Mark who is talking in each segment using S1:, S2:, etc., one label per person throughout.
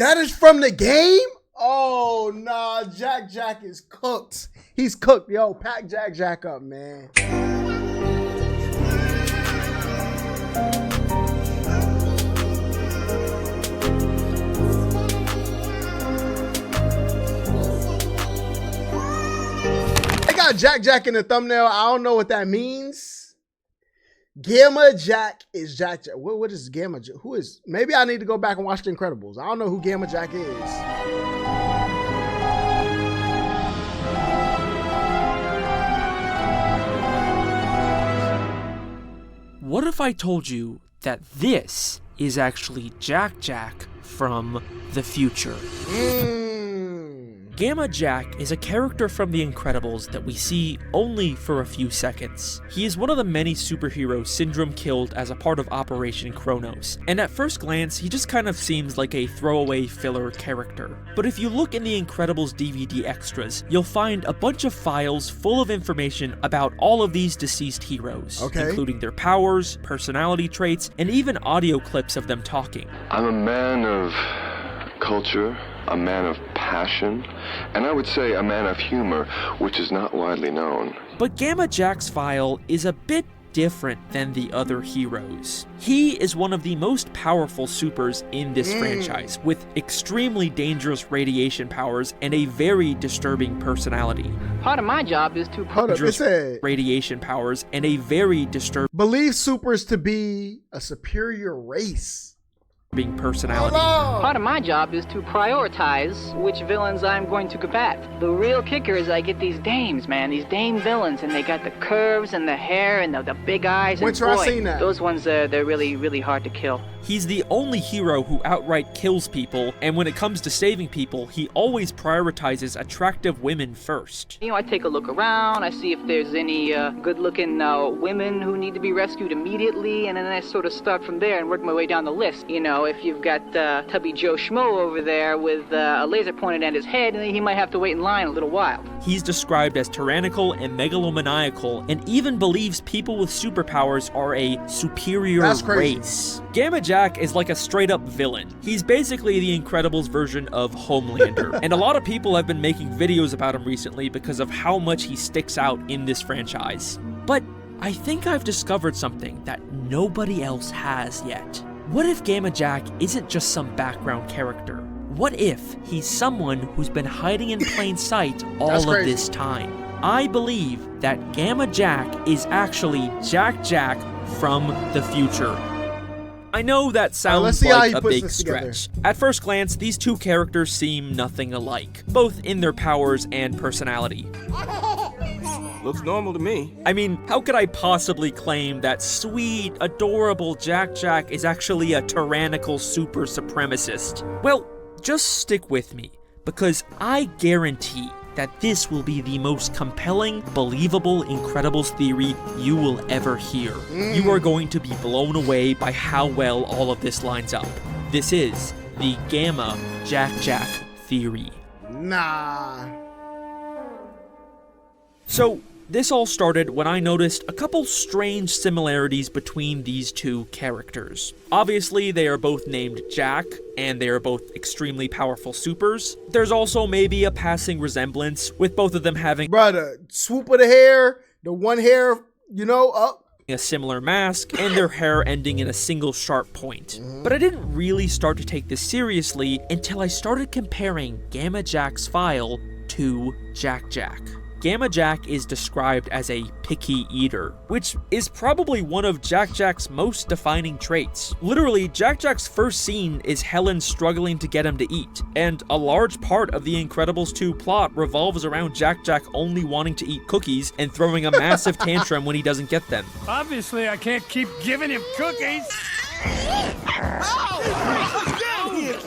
S1: That is from the game? Oh, nah. Jack Jack is cooked. He's cooked. Yo, pack Jack Jack up, man. I got Jack Jack in the thumbnail. I don't know what that means. Gamma Jack is Jack Jack. What is Gamma Jack? Who is? Maybe I need to go back and watch The Incredibles. I don't know who Gamma Jack is.
S2: What if I told you that this is actually Jack Jack from the future? Gamma Jack is a character from The Incredibles that we see only for a few seconds. He is one of the many superheroes Syndrome killed as a part of Operation Kronos, and at first glance, he just kind of seems like a throwaway filler character. But if you look in The Incredibles DVD extras, you'll find a bunch of files full of information about all of these deceased heroes, including their powers, personality traits, and even audio clips of them talking.
S3: I'm a man of culture, a man of passion, and I would say a man of humor, which is not widely known.
S2: But Gamma Jack's file is a bit different than the other heroes. He is one of the most powerful supers in this franchise, with extremely dangerous radiation powers and a very disturbing personality.
S4: Part of my job is to
S2: radiation powers and a very disturbing
S1: believe supers to be a superior race.
S2: Personality.
S4: Part of my job is to prioritize which villains I'm going to combat. The real kicker is I get these dames, man, these dame villains, and they got the curves and the hair and the big eyes.
S1: When's I seen that?
S4: Those ones, they're really, really hard to kill.
S2: He's the only hero who outright kills people, and when it comes to saving people, he always prioritizes attractive women first.
S4: You know, I take a look around, I see if there's any good-looking women who need to be rescued immediately, and then I sort of start from there and work my way down the list. You know, if you've got Tubby Joe Schmo over there with a laser pointed at his head, he might have to wait in line a little while.
S2: He's described as tyrannical and megalomaniacal, and even believes people with superpowers are a superior race. Gamma Jack is like a straight-up villain. He's basically the Incredibles version of Homelander, and a lot of people have been making videos about him recently because of how much he sticks out in this franchise. But I think I've discovered something that nobody else has yet. What if Gamma Jack isn't just some background character? What if he's someone who's been hiding in plain sight all of this time? I believe that Gamma Jack is actually Jack Jack from the future. I know that sounds like a big stretch. At first glance, these two characters seem nothing alike, both in their powers and personality.
S5: Looks normal to me.
S2: I mean, how could I possibly claim that sweet, adorable Jack Jack is actually a tyrannical super supremacist? Well, just stick with me, because I guarantee that this will be the most compelling, believable Incredibles theory you will ever hear. You are going to be blown away by how well all of this lines up. This is the Gamma Jack Jack theory.
S1: Nah.
S2: So, this all started when I noticed a couple strange similarities between these two characters. Obviously, they are both named Jack, and they are both extremely powerful supers. There's also maybe a passing resemblance, with both of them having
S1: brother, swoop of the hair, the one hair, you know, up.
S2: A similar mask, and their hair ending in a single sharp point. But I didn't really start to take this seriously until I started comparing Gamma Jack's file to Jack Jack. Gamma Jack is described as a picky eater, which is probably one of Jack Jack's most defining traits. Literally, Jack Jack's first scene is Helen struggling to get him to eat, and a large part of the Incredibles 2 plot revolves around Jack Jack only wanting to eat cookies and throwing a massive tantrum when he doesn't get them.
S5: Obviously, I can't keep giving him cookies.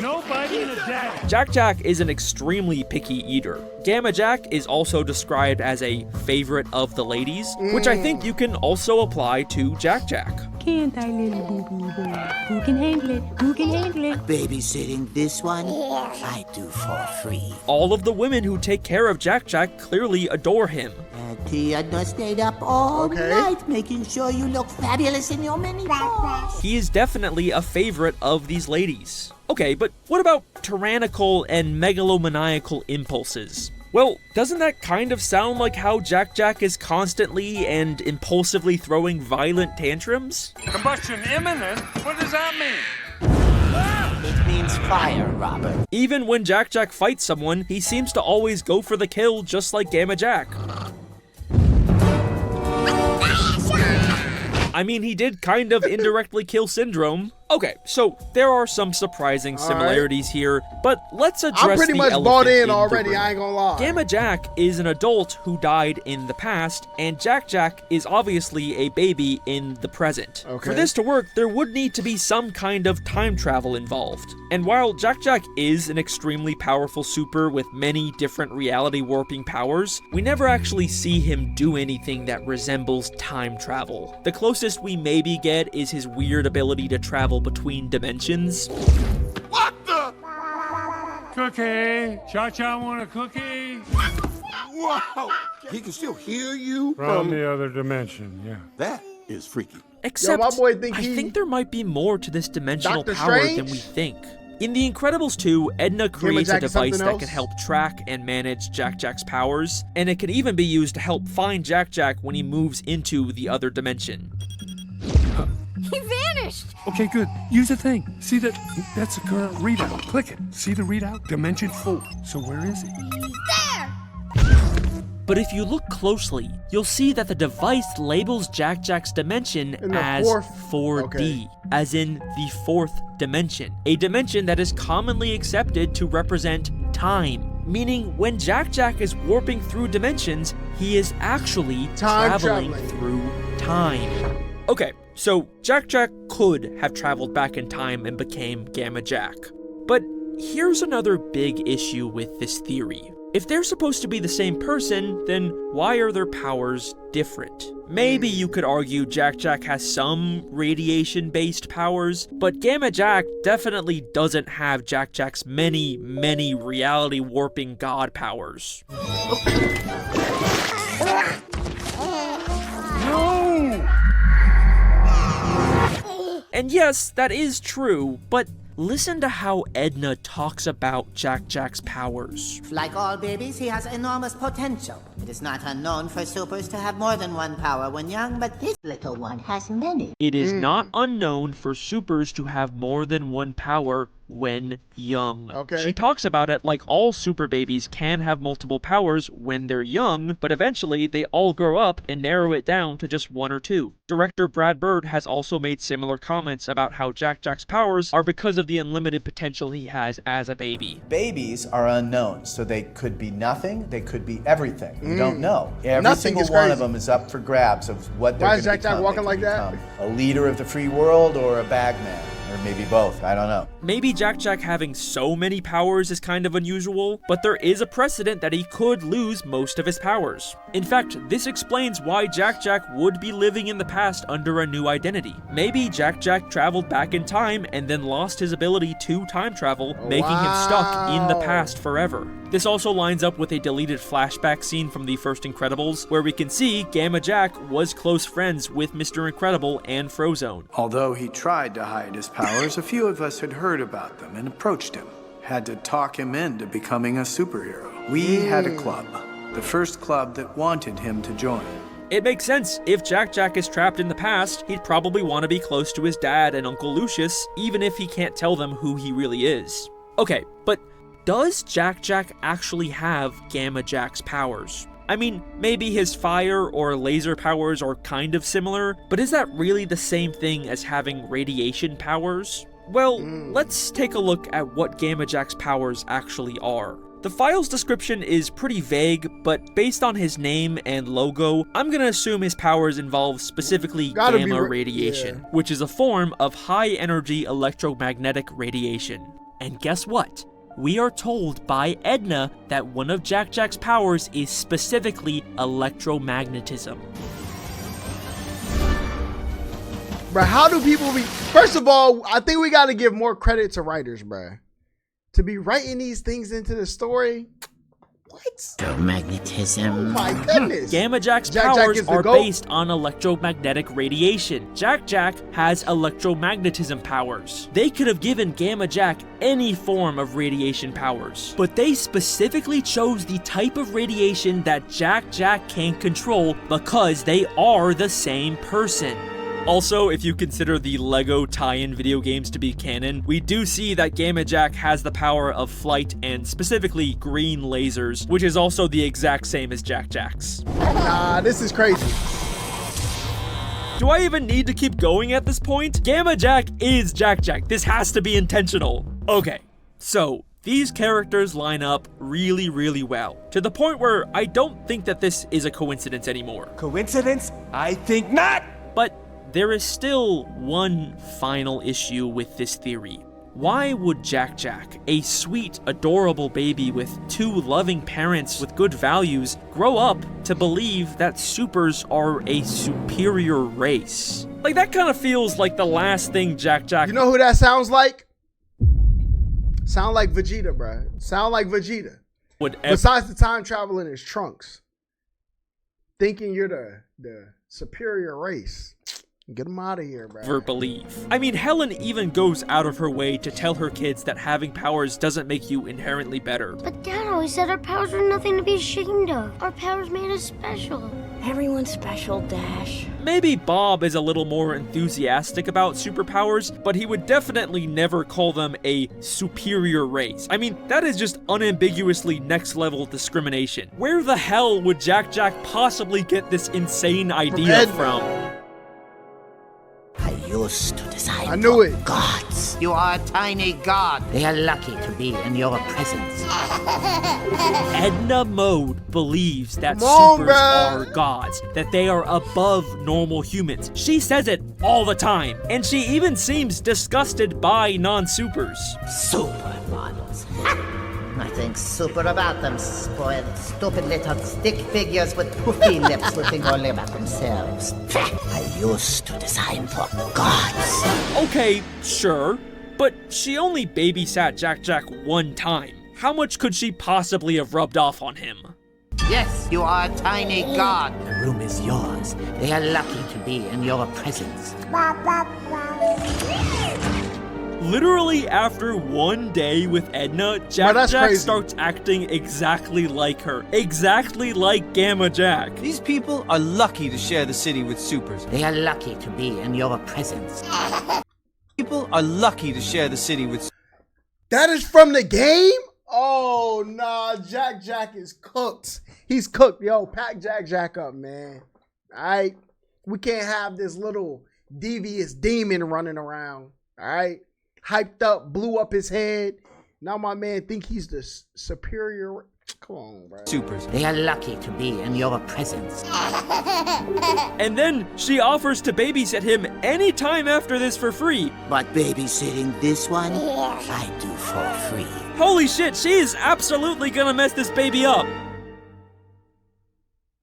S5: Nobody in a day.
S2: Jack Jack is an extremely picky eater. Gamma Jack is also described as a favorite of the ladies, which I think you can also apply to Jack Jack.
S6: Can't I, little boo-boo? Who can handle it? Who can handle it?
S7: Babysitting this one, I do for free.
S2: All of the women who take care of Jack Jack clearly adore him.
S7: Edna stayed up all night making sure you look fabulous in your mini dress.
S2: He is definitely a favorite of these ladies. Okay, but what about tyrannical and megalomaniacal impulses? Well, doesn't that kind of sound like how Jack Jack is constantly and impulsively throwing violent tantrums?
S5: Combustion imminent? What does that mean?
S7: It means fire, Robert.
S2: Even when Jack Jack fights someone, he seems to always go for the kill just like Gamma Jack. I mean, he did kind of indirectly kill Syndrome. Okay, so there are some surprising similarities here, but let's address the elephant
S1: I'm pretty much bought in
S2: the
S1: already,
S2: room.
S1: I ain't gonna lie.
S2: Gamma Jack is an adult who died in the past, and Jack Jack is obviously a baby in the present.
S1: Okay.
S2: For this to work, there would need to be some kind of time travel involved. And while Jack Jack is an extremely powerful super with many different reality warping powers, we never actually see him do anything that resembles time travel. The closest we maybe get is his weird ability to travel between dimensions.
S5: What the? Cookie. Cha-Cha want a cookie?
S8: Wow! He can still hear you
S5: From the other dimension, yeah.
S8: That is freaky.
S2: Except,
S1: my boy
S2: I think there might be more to this dimensional
S1: Doctor
S2: power
S1: Strange?
S2: than we think. In The Incredibles 2, Edna creates a
S1: Jack is
S2: device
S1: something
S2: that
S1: else?
S2: can help track and manage Jack Jack's powers, and it can even be used to help find Jack Jack when he moves into the other dimension.
S6: He vanished!
S5: Okay, good. Use the thing. See that? That's the current readout. Click it. See the readout? Dimension 4. So where is he?
S2: But if you look closely, you'll see that the device labels Jack Jack's dimension
S1: In the
S2: as
S1: fourth-
S2: 4D,
S1: okay.
S2: as in the fourth dimension, a dimension that is commonly accepted to represent time. Meaning, when Jack Jack is warping through dimensions, he is actually traveling through time. Okay, so Jack Jack could have traveled back in time and became Gamma Jack. But here's another big issue with this theory. If they're supposed to be the same person, then why are their powers different? Maybe you could argue Jack Jack has some radiation-based powers, but Gamma Jack definitely doesn't have Jack Jack's many, many reality-warping god powers.
S5: No!
S2: And yes, that is true, but listen to how Edna talks about Jack Jack's powers.
S7: Like all babies, he has enormous potential. It is not unknown for supers to have more than one power when young, but this little one has many.
S2: It is not unknown for supers to have more than one power when young.
S1: Okay.
S2: She talks about it like all super babies can have multiple powers when they're young, but eventually they all grow up and narrow it down to just one or two. Director Brad Bird has also made similar comments about how Jack Jack's powers are because of the unlimited potential he has as a baby.
S9: Babies are unknown, so they could be nothing, they could be everything. You don't know. Every
S1: Nothing
S9: single
S1: is
S9: one
S1: crazy.
S9: of them is up for grabs of what they're
S1: Why
S9: going
S1: is
S9: to
S1: Jack Jack
S9: become.
S1: walking
S9: They
S1: like
S9: could
S1: that?
S9: become a leader of the free world or a bagman, or maybe both. I don't know.
S2: Maybe Jack Jack having so many powers is kind of unusual, but there is a precedent that he could lose most of his powers. In fact, this explains why Jack Jack would be living in the past under a new identity. Maybe Jack Jack traveled back in time and then lost his ability to time travel, making him stuck in the past forever. This also lines up with a deleted flashback scene from the first Incredibles, where we can see Gamma Jack was close friends with Mr. Incredible and Frozone.
S10: Although he tried to hide his powers, a few of us had heard about them and approached him. Had to talk him into becoming a superhero. We had a club. The first club that wanted him to join.
S2: It makes sense. If Jack Jack is trapped in the past, he'd probably want to be close to his dad and Uncle Lucius, even if he can't tell them who he really is. Okay, but does Jack Jack actually have Gamma Jack's powers? I mean, maybe his fire or laser powers are kind of similar, but is that really the same thing as having radiation powers? Well, let's take a look at what Gamma Jack's powers actually are. The file's description is pretty vague, but based on his name and logo, I'm gonna assume his powers involve specifically gamma radiation, which is a form of high-energy electromagnetic radiation. And guess what? We are told by Edna that one of Jack Jack's powers is specifically electromagnetism.
S1: Bruh, how do people be... First of all, I think we got to give more credit to writers, bruh. To be writing these things into the story, What?
S7: Magnetism.
S1: Oh my goodness.
S2: Gamma Jack's
S1: Jack
S2: powers
S1: is the
S2: are
S1: GOAT.
S2: based on electromagnetic radiation. Jack has electromagnetism powers. They could have given Gamma Jack any form of radiation powers, but they specifically chose the type of radiation that Jack can't control because they are the same person. Also, if you consider the LEGO tie-in video games to be canon, we do see that Gamma Jack has the power of flight and specifically green lasers, which is also the exact same as Jack's.
S1: Nah, this is crazy.
S2: Do I even need to keep going at this point? Gamma Jack is Jack. This has to be intentional. Okay, so these characters line up really, really well, to the point where I don't think that this is a coincidence anymore.
S11: Coincidence? I think not!
S2: But there is still one final issue with this theory. Why would Jack, a sweet, adorable baby with two loving parents with good values, grow up to believe that supers are a superior race? Like, that kind of feels like the last thing Jack...
S1: You know who that sounds like? Sound like Vegeta, bruh. Sound like Vegeta. Besides the time travel in his trunks. Thinking you're the superior race. Get him out of here, bro.
S2: Ever believe. I mean, Helen even goes out of her way to tell her kids that having powers doesn't make you inherently better.
S6: But Dad always said our powers were nothing to be ashamed of. Our powers made us special. Everyone's special, Dash.
S2: Maybe Bob is a little more enthusiastic about superpowers, but he would definitely never call them a superior race. I mean, that is just unambiguously next level discrimination. Where the hell would Jack possibly get this insane idea from?
S7: I used to design
S1: I knew it.
S7: gods. You are a tiny god. They are lucky to be in your presence.
S2: Edna Mode believes that
S1: Come on,
S2: supers
S1: bruh.
S2: are gods, that they are above normal humans. She says it all the time, and she even seems disgusted by non-supers.
S7: Supermodels. Nothing super about them, spoiled, stupid little stick figures with poofy lips who think only about themselves. I used to design for gods.
S2: Okay, sure, but she only babysat Jack one time. How much could she possibly have rubbed off on him?
S7: Yes, you are a tiny god. The room is yours. They are lucky to be in your presence.
S2: Literally after one day with Edna, Jack starts acting exactly like her. Exactly like Gamma Jack.
S11: These people are lucky to share the city with supers.
S7: They are lucky to be in your presence.
S11: People are lucky to share the city with...
S1: That is from the game? Oh, nah. Jack is cooked. He's cooked. Yo, pack Jack up, man. All right? We can't have this little devious demon running around. All right? Hyped up, blew up his head. Now my man think he's the superior. Come on, bro.
S11: Supers.
S7: They are lucky to be in your presence.
S2: And then she offers to babysit him anytime after this for free.
S7: But babysitting this one, I do for free.
S2: Holy shit, she is absolutely gonna mess this baby up.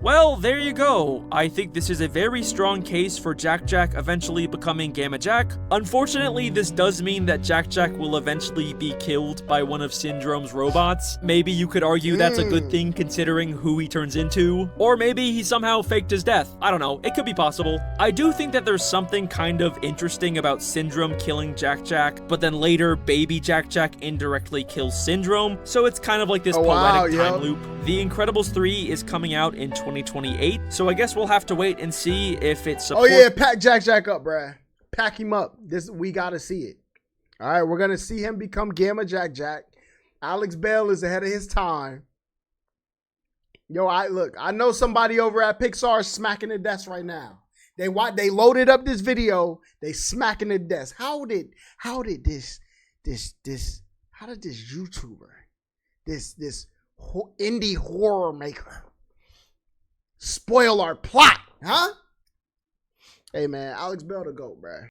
S2: Well, there you go. I think this is a very strong case for Jack eventually becoming Gamma Jack. Unfortunately, this does mean that Jack will eventually be killed by one of Syndrome's robots. Maybe you could argue that's a good thing considering who he turns into. Or maybe he somehow faked his death. I don't know, it could be possible. I do think that there's something kind of interesting about Syndrome killing Jack, but then later baby Jack indirectly kills Syndrome. So it's kind of like this poetic time loop. The Incredibles 3 is coming out in 2028, so I guess we'll have to wait and see if it supports...
S1: Oh yeah, pack Jack up, bruh. Pack him up. We gotta see it. All right, we're gonna see him become Gamma Jack. Alex Bell is ahead of his time. Yo, I know somebody over at Pixar is smacking the desk right now. They loaded up this video. They smacking the desk. How did this YouTuber, this indie horror maker spoil our plot, huh? Hey man, Alex Bell the GOAT, bruh.